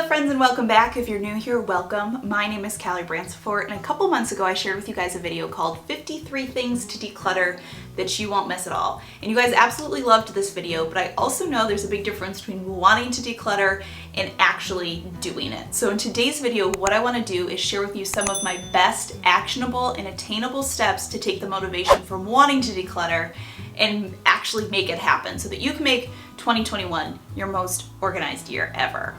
friends, and welcome back. If you're new here, welcome. My name is Callie Bransford, and a couple months ago I shared with you guys a video called 53 Things to Declutter That You Won't Miss at All. And you guys absolutely loved this video, but I also know there's a big difference between wanting to declutter and actually doing it. So in today's video, what I want to do is share with you some of my best actionable and attainable steps to take the motivation from wanting to declutter and actually make it happen so that you can make 2021 your most organized year ever.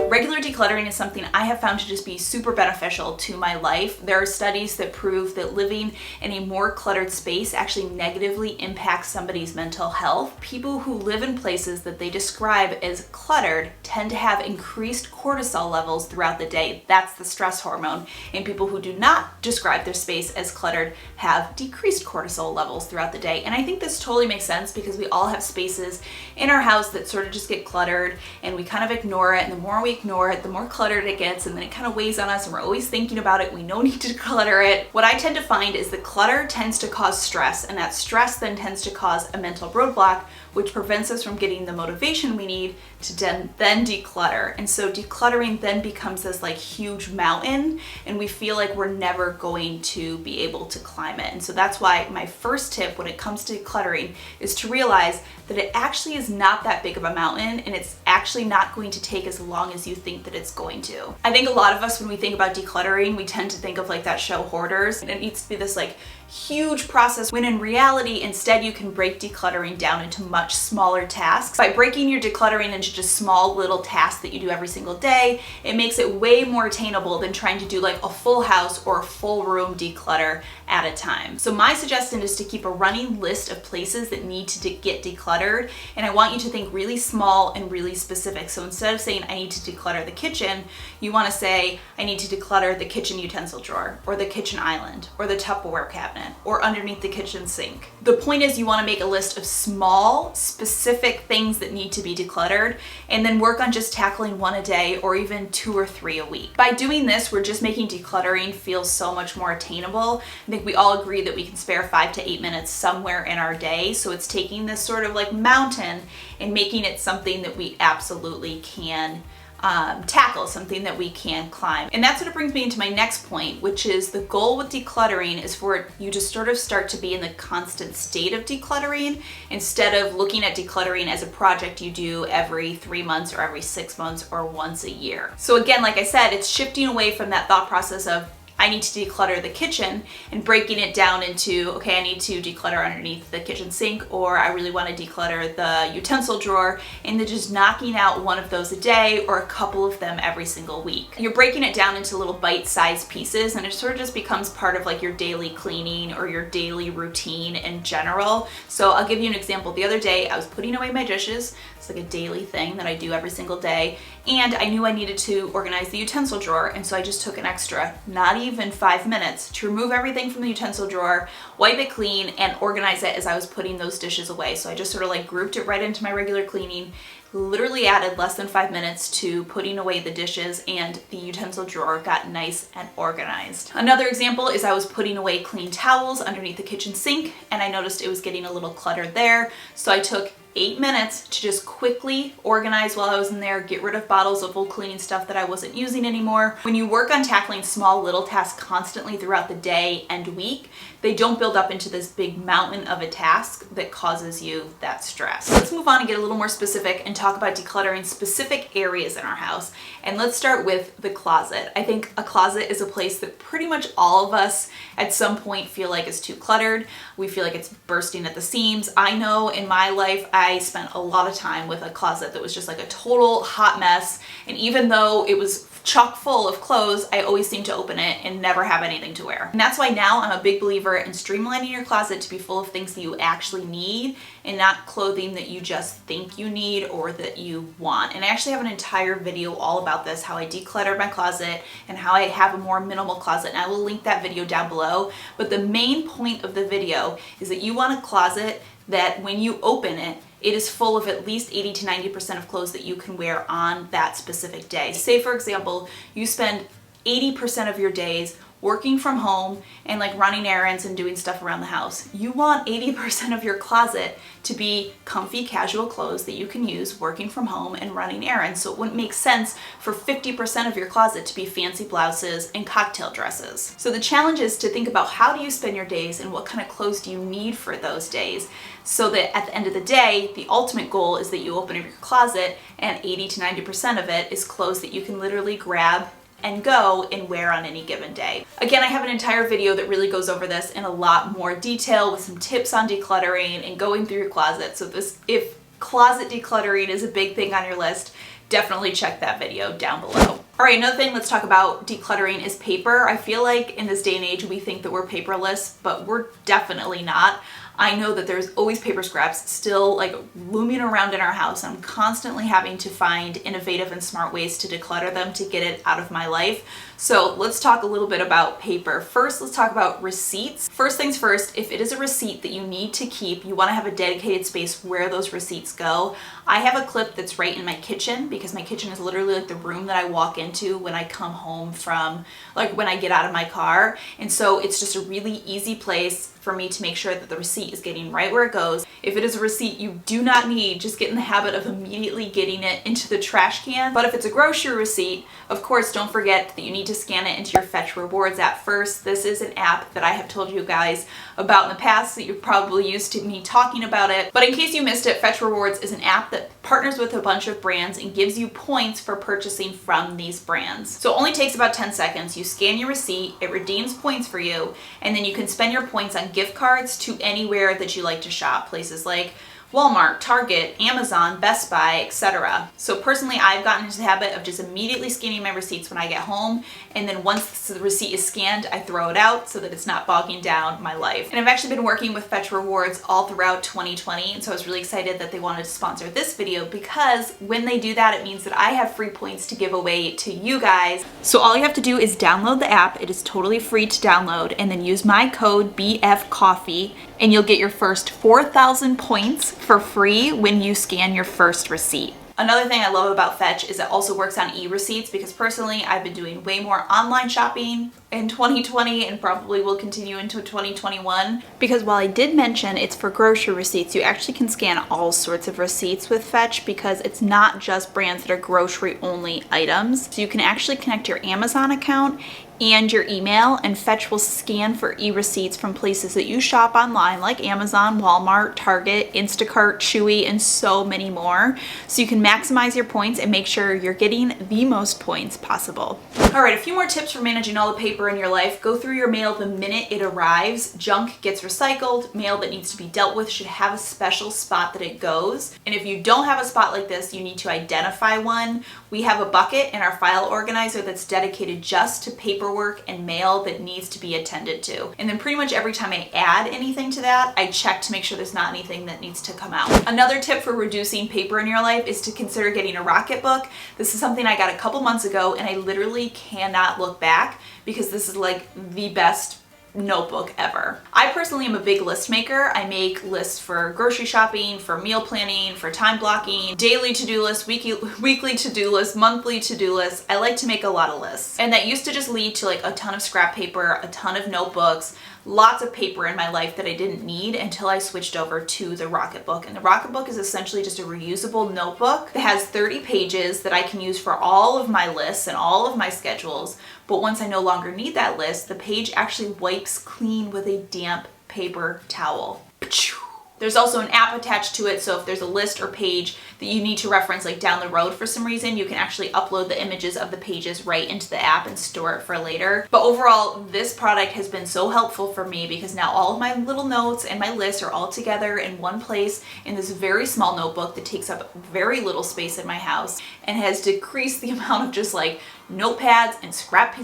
Regular decluttering is something I have found to just be super beneficial to my life. There are studies that prove that living in a more cluttered space actually negatively impacts somebody's mental health. People who live in places that they describe as cluttered tend to have increased cortisol levels throughout the day. That's the stress hormone. And people who do not describe their space as cluttered have decreased cortisol levels throughout the day. And I think this totally makes sense because we all have spaces in our house that sort of just get cluttered and we kind of ignore it. And the more we ignore it, the more cluttered it gets, and then it kind of weighs on us and we're always thinking about it. We don't need to declutter it. What I tend to find is that clutter tends to cause stress, and that stress then tends to cause a mental roadblock, which prevents us from getting the motivation we need to then declutter. And so decluttering then becomes this like huge mountain, and we feel like we're never going to be able to climb it. And so that's why my first tip when it comes to decluttering is to realize that it actually is not that big of a mountain, and it's actually not going to take as long as you think that it's going to. I think a lot of us, when we think about decluttering, we tend to think of like that show Hoarders, and it needs to be this like huge process, when in reality, instead you can break decluttering down into much smaller tasks. By breaking your decluttering into just small little tasks that you do every single day, it makes it way more attainable than trying to do like a full house or a full room declutter at a time. So my suggestion is to keep a running list of places that need to get decluttered, and I want you to think really small and really specific. So instead of saying I need to declutter the kitchen, you want to say I need to declutter the kitchen utensil drawer, or the kitchen island, or the Tupperware cabinet, or underneath the kitchen sink. The point is you want to make a list of small, specific things that need to be decluttered, and then work on just tackling one a day or even 2 or 3 a week. By doing this, we're just making decluttering feel so much more attainable. I think we all agree that we can spare 5 to 8 minutes somewhere in our day, so it's taking this sort of like mountain and making it something that we absolutely can tackle, something that we can climb. And that sort of brings me into my next point, which is the goal with decluttering is for you to sort of start to be in the constant state of decluttering instead of looking at decluttering as a project you do every 3 months or every 6 months or once a year. So again, like I said, it's shifting away from that thought process of I need to declutter the kitchen and breaking it down into, okay, I need to declutter underneath the kitchen sink, or I really want to declutter the utensil drawer, and then just knocking out one of those a day or a couple of them every single week. You're breaking it down into little bite-sized pieces, and it sort of just becomes part of like your daily cleaning or your daily routine in general. So I'll give you an example. The other day I was putting away my dishes. It's like a daily thing that I do every single day, and I knew I needed to organize the utensil drawer, and so I just took an extra, not even 5 minutes, to remove everything from the utensil drawer, wipe it clean, and organize it as I was putting those dishes away. So I just sort of like grouped it right into my regular cleaning, literally added less than 5 minutes to putting away the dishes, and the utensil drawer got nice and organized. Another example is I was putting away clean towels underneath the kitchen sink, and I noticed it was getting a little cluttered there, so I took 8 minutes to just quickly organize while I was in there, get rid of bottles of old cleaning stuff that I wasn't using anymore. When you work on tackling small little tasks constantly throughout the day and week, they don't build up into this big mountain of a task that causes you that stress. Let's move on and get a little more specific and talk about decluttering specific areas in our house. And let's start with the closet. I think a closet is a place that pretty much all of us at some point feel like is too cluttered. We feel like it's bursting at the seams. I know in my life, I spent a lot of time with a closet that was just like a total hot mess. And even though it was chock full of clothes, I always seem to open it and never have anything to wear. And that's why now I'm a big believer in streamlining your closet to be full of things that you actually need and not clothing that you just think you need or that you want. And I actually have an entire video all about this, how I decluttered my closet and how I have a more minimal closet, and I will link that video down below. But the main point of the video is that you want a closet that when you open it, it is full of at least 80 to 90% of clothes that you can wear on that specific day. Say, for example, you spend 80% of your days working from home, and like running errands and doing stuff around the house. You want 80% of your closet to be comfy, casual clothes that you can use working from home and running errands. So it wouldn't make sense for 50% of your closet to be fancy blouses and cocktail dresses. So the challenge is to think about how do you spend your days and what kind of clothes do you need for those days, so that at the end of the day, the ultimate goal is that you open up your closet and 80 to 90% of it is clothes that you can literally grab and go and wear on any given day. Again, I have an entire video that really goes over this in a lot more detail with some tips on decluttering and going through your closet. So if closet decluttering is a big thing on your list, definitely check that video down below. All right, another thing let's talk about decluttering is paper. I feel like in this day and age, we think that we're paperless, but we're definitely not. I know that there's always paper scraps still like looming around in our house. I'm constantly having to find innovative and smart ways to declutter them to get it out of my life. So let's talk a little bit about paper. First, let's talk about receipts. First things first, if it is a receipt that you need to keep, you want to have a dedicated space where those receipts go. I have a clip that's right in my kitchen because my kitchen is literally like the room that I walk into when I come home from, like when I get out of my car. And so it's just a really easy place for me to make sure that the receipt is getting right where it goes. If it is a receipt you do not need, just get in the habit of immediately getting it into the trash can. But if it's a grocery receipt, of course, don't forget that you need to scan it into your Fetch Rewards app first. This is an app that I have told you guys about in the past, that you're probably used to me talking about it. But in case you missed it, Fetch Rewards is an app that partners with a bunch of brands and gives you points for purchasing from these brands. So it only takes about 10 seconds. You scan your receipt, it redeems points for you, and then you can spend your points on gift cards to anywhere that you like to shop, places like Walmart, Target, Amazon, Best Buy, etc. So personally, I've gotten into the habit of just immediately scanning my receipts when I get home, and then once the receipt is scanned, I throw it out so that it's not bogging down my life. And I've actually been working with Fetch Rewards all throughout 2020, and so I was really excited that they wanted to sponsor this video, because when they do that, it means that I have free points to give away to you guys. So all you have to do is download the app. It is totally free to download, and then use my code BFCoffee, and you'll get your first 4,000 points for free when you scan your first receipt. Another thing I love about Fetch is it also works on e-receipts, because personally I've been doing way more online shopping in 2020 and probably will continue into 2021. Because while I did mention it's for grocery receipts, you actually can scan all sorts of receipts with Fetch, because it's not just brands that are grocery only items. So you can actually connect your Amazon account and your email, and Fetch will scan for e-receipts from places that you shop online like Amazon, Walmart, Target, Instacart, Chewy, and so many more. So you can maximize your points and make sure you're getting the most points possible. All right, a few more tips for managing all the paper in your life. Go through your mail the minute it arrives. Junk gets recycled. Mail that needs to be dealt with should have a special spot that it goes. And if you don't have a spot like this, you need to identify one. We have a bucket in our file organizer that's dedicated just to paperwork and mail that needs to be attended to. And then pretty much every time I add anything to that, I check to make sure there's not anything that needs to come out. Another tip for reducing paper in your life is to consider getting a Rocket book. This is something I got a couple months ago, and I literally cannot look back, because this is like the best notebook ever. I personally am a big list maker. I make lists for grocery shopping, for meal planning, for time blocking, daily to-do lists, weekly to-do lists, monthly to-do lists. I like to make a lot of lists. And that used to just lead to like a ton of scrap paper, a ton of notebooks, lots of paper in my life that I didn't need until I switched over to the Rocket book. And the Rocket book is essentially just a reusable notebook that has 30 pages that I can use for all of my lists and all of my schedules. But once I no longer need that list, the page actually wipes clean with a damp paper towel. There's also an app attached to it, so if there's a list or page that you need to reference like down the road for some reason, you can actually upload the images of the pages right into the app and store it for later. But overall, this product has been so helpful for me, because now all of my little notes and my lists are all together in one place in this very small notebook that takes up very little space in my house, and has decreased the amount of just like notepads and scrap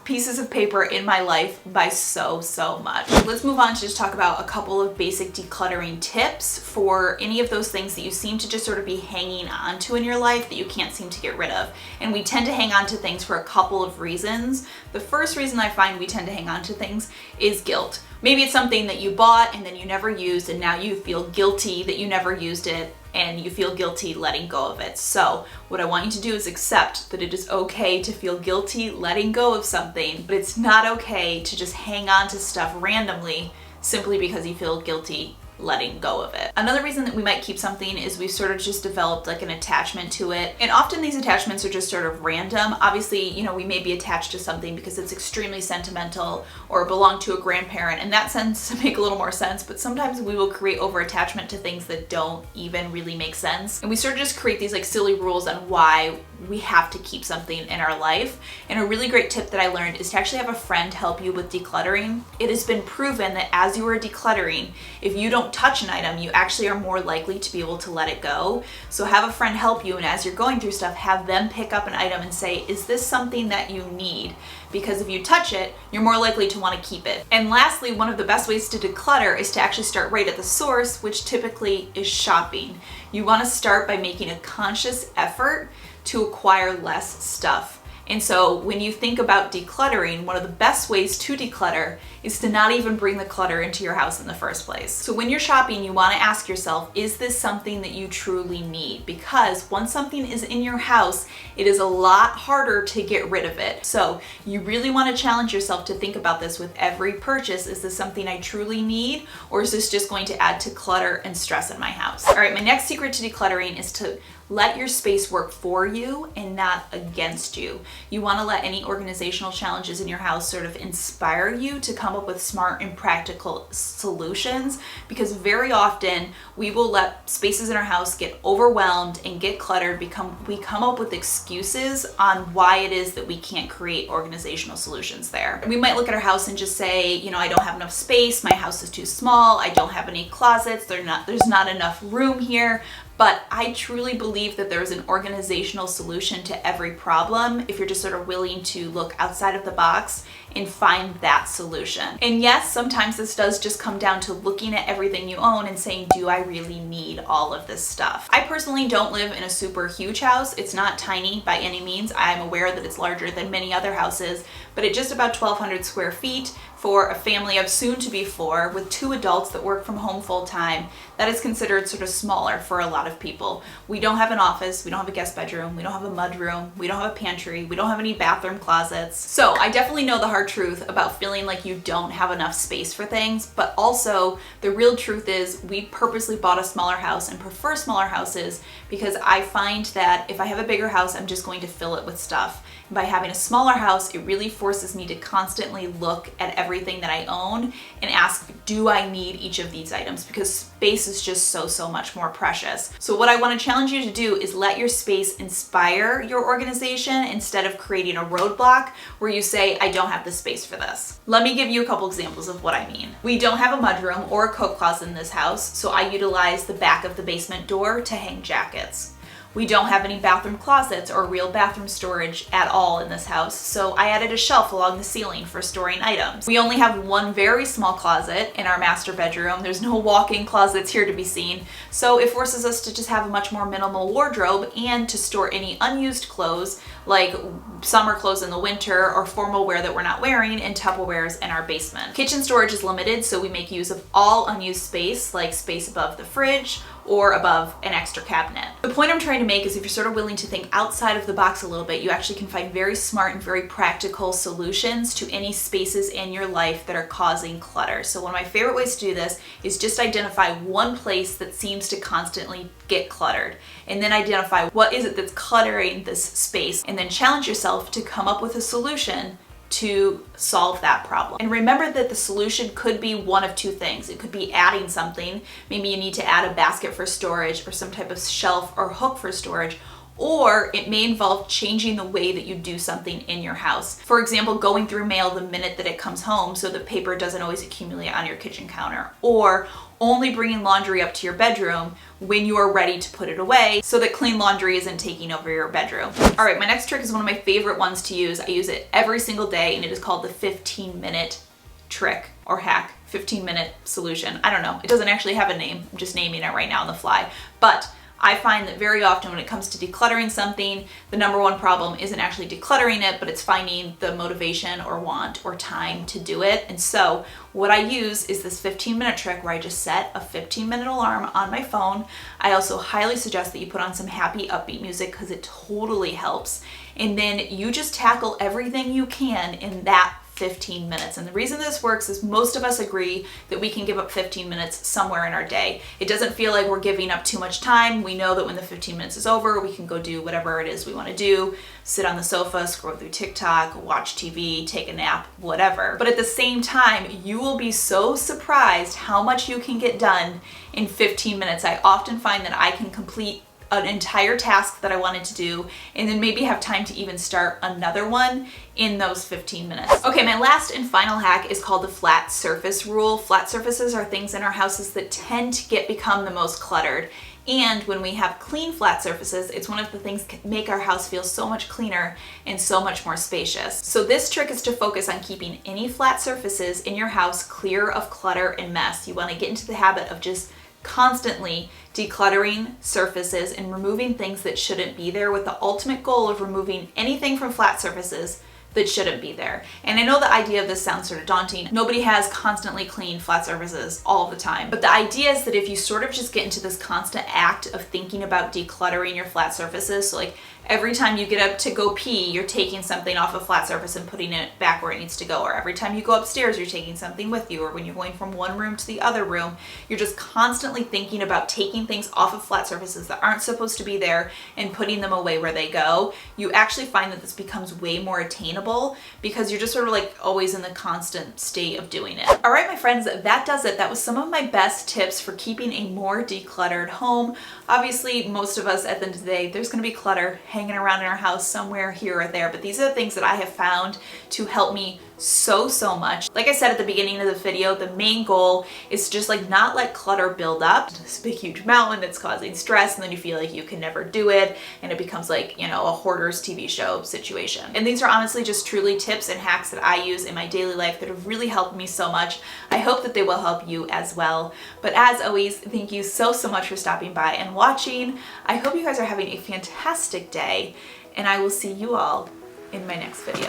pieces of paper in my life by so much. Let's move on to just talk about a couple of basic decluttering tips for any of those things that you seem to just sort of be hanging on to in your life that you can't seem to get rid of. And we tend to hang on to things for a couple of reasons. The first reason I find we tend to hang on to things is guilt. Maybe it's something that you bought and then you never used, and now you feel guilty that you never used it. and you feel guilty letting go of it. So what I want you to do is accept that it is okay to feel guilty letting go of something, but it's not okay to just hang on to stuff randomly simply because you feel guilty letting go of it. Another reason that we might keep something is we've sort of just developed like an attachment to it. And often these attachments are just sort of random. Obviously, you know, we may be attached to something because it's extremely sentimental or belong to a grandparent, and that tends to make a little more sense, but sometimes we will create over attachment to things that don't even really make sense. And we sort of just create these like silly rules on why we have to keep something in our life. And a really great tip that I learned is to actually have a friend help you with decluttering. It has been proven that as you are decluttering, if you don't touch an item, you actually are more likely to be able to let it go. So have a friend help you, and as you're going through stuff, have them pick up an item and say, is this something that you need? Because if you touch it, you're more likely to want to keep it. And lastly, one of the best ways to declutter is to actually start right at the source, which typically is shopping. You want to start by making a conscious effort to acquire less stuff. And so when you think about decluttering, one of the best ways to declutter is to not even bring the clutter into your house in the first place. So when you're shopping, you want to ask yourself, is this something that you truly need? Because once something is in your house, it is a lot harder to get rid of it. So you really want to challenge yourself to think about this with every purchase. Is this something I truly need, or is this just going to add to clutter and stress in my house? All right, my next secret to decluttering is to let your space work for you and not against you. You want to let any organizational challenges in your house sort of inspire you to come up with smart and practical solutions, because very often we will let spaces in our house get overwhelmed and get cluttered. We come up with excuses on why it is that we can't create organizational solutions there. We might look at our house and just say, you know, I don't have enough space, my house is too small, I don't have any closets, there's not enough room here. But I truly believe that there's an organizational solution to every problem if you're just sort of willing to look outside of the box and find that solution. And yes, sometimes this does just come down to looking at everything you own and saying, do I really need all of this stuff? I personally don't live in a super huge house. It's not tiny by any means. I'm aware that it's larger than many other houses, but at just about 1,200 square feet for a family of soon to be 4 with 2 adults that work from home full time, that is considered sort of smaller for a lot of people. We don't have an office, we don't have a guest bedroom, we don't have a mud room, we don't have a pantry, we don't have any bathroom closets. So I definitely know the hard truth about feeling like you don't have enough space for things, but also the real truth is we purposely bought a smaller house and prefer smaller houses because I find that if I have a bigger house, I'm just going to fill it with stuff. And by having a smaller house, it really forces me to constantly look at everything that I own and ask, do I need each of these items? Because space is just so much more precious. So what I want to challenge you to do is let your space inspire your organization instead of creating a roadblock where you say, I don't have the space for this. Let me give you a couple examples of what I mean. We don't have a mudroom or a coat closet in this house, so I utilize the back of the basement door to hang jackets. We don't have any bathroom closets or real bathroom storage at all in this house, so I added a shelf along the ceiling for storing items. We only have one very small closet in our master bedroom. There's no walk-in closets here to be seen, so it forces us to just have a much more minimal wardrobe and to store any unused clothes, like summer clothes in the winter or formal wear that we're not wearing, in Tupperwares in our basement. Kitchen storage is limited, so we make use of all unused space, like space above the fridge or above an extra cabinet. The point I'm trying to make is if you're sort of willing to think outside of the box a little bit, you actually can find very smart and very practical solutions to any spaces in your life that are causing clutter. So one of my favorite ways to do this is just identify one place that seems to constantly get cluttered, and then identify what is it that's cluttering this space, and then challenge yourself to come up with a solution to solve that problem. And remember that the solution could be one of 2 things. It could be adding something. Maybe you need to add a basket for storage or some type of shelf or hook for storage, or it may involve changing the way that you do something in your house. For example, going through mail the minute that it comes home so that paper doesn't always accumulate on your kitchen counter, or only bringing laundry up to your bedroom when you are ready to put it away so that clean laundry isn't taking over your bedroom. All right, my next trick is one of my favorite ones to use. I use it every single day, and it is called the 15-minute trick or hack, 15-minute solution. I don't know. It doesn't actually have a name. I'm just naming it right now on the fly. But I find that very often when it comes to decluttering something, the number one problem isn't actually decluttering it, but it's finding the motivation or want or time to do it. And so what I use is this 15-minute trick where I just set a 15-minute alarm on my phone. I also highly suggest that you put on some happy, upbeat music because it totally helps. And then you just tackle everything you can in that 15 minutes. And the reason this works is most of us agree that we can give up 15 minutes somewhere in our day. It doesn't feel like we're giving up too much time. We know that when the 15 minutes is over, we can go do whatever it is we want to do, sit on the sofa, scroll through TikTok, watch TV, take a nap, whatever. But at the same time, you will be so surprised how much you can get done in 15 minutes. I often find that I can complete an entire task that I wanted to do and then maybe have time to even start another one in those 15 minutes. Okay, my last and final hack is called the flat surface rule. Flat surfaces are things in our houses that tend to become the most cluttered. And when we have clean flat surfaces, it's one of the things that make our house feel so much cleaner and so much more spacious. So this trick is to focus on keeping any flat surfaces in your house clear of clutter and mess. You want to get into the habit of just constantly decluttering surfaces and removing things that shouldn't be there, with the ultimate goal of removing anything from flat surfaces that shouldn't be there. And I know the idea of this sounds sort of daunting. Nobody has constantly clean flat surfaces all the time. But the idea is that if you sort of just get into this constant act of thinking about decluttering your flat surfaces, so like every time you get up to go pee, you're taking something off a flat surface and putting it back where it needs to go. Or every time you go upstairs, you're taking something with you. Or when you're going from one room to the other room, you're just constantly thinking about taking things off of flat surfaces that aren't supposed to be there and putting them away where they go. You actually find that this becomes way more attainable because you're just sort of like always in the constant state of doing it. All right, my friends, that does it. That was some of my best tips for keeping a more decluttered home. Obviously, most of us at the end of the day, there's gonna be clutter hanging around in our house somewhere here or there, but these are the things that I have found to help me so much. Like I said at the beginning of the video, the main goal is to just like not let clutter build up. This big huge mountain that's causing stress, and then you feel like you can never do it, and it becomes like, you know, a hoarder's TV show situation. And these are honestly just truly tips and hacks that I use in my daily life that have really helped me so much. I hope that they will help you as well. But as always, thank you so much for stopping by and watching. I hope you guys are having a fantastic day, and I will see you all in my next video.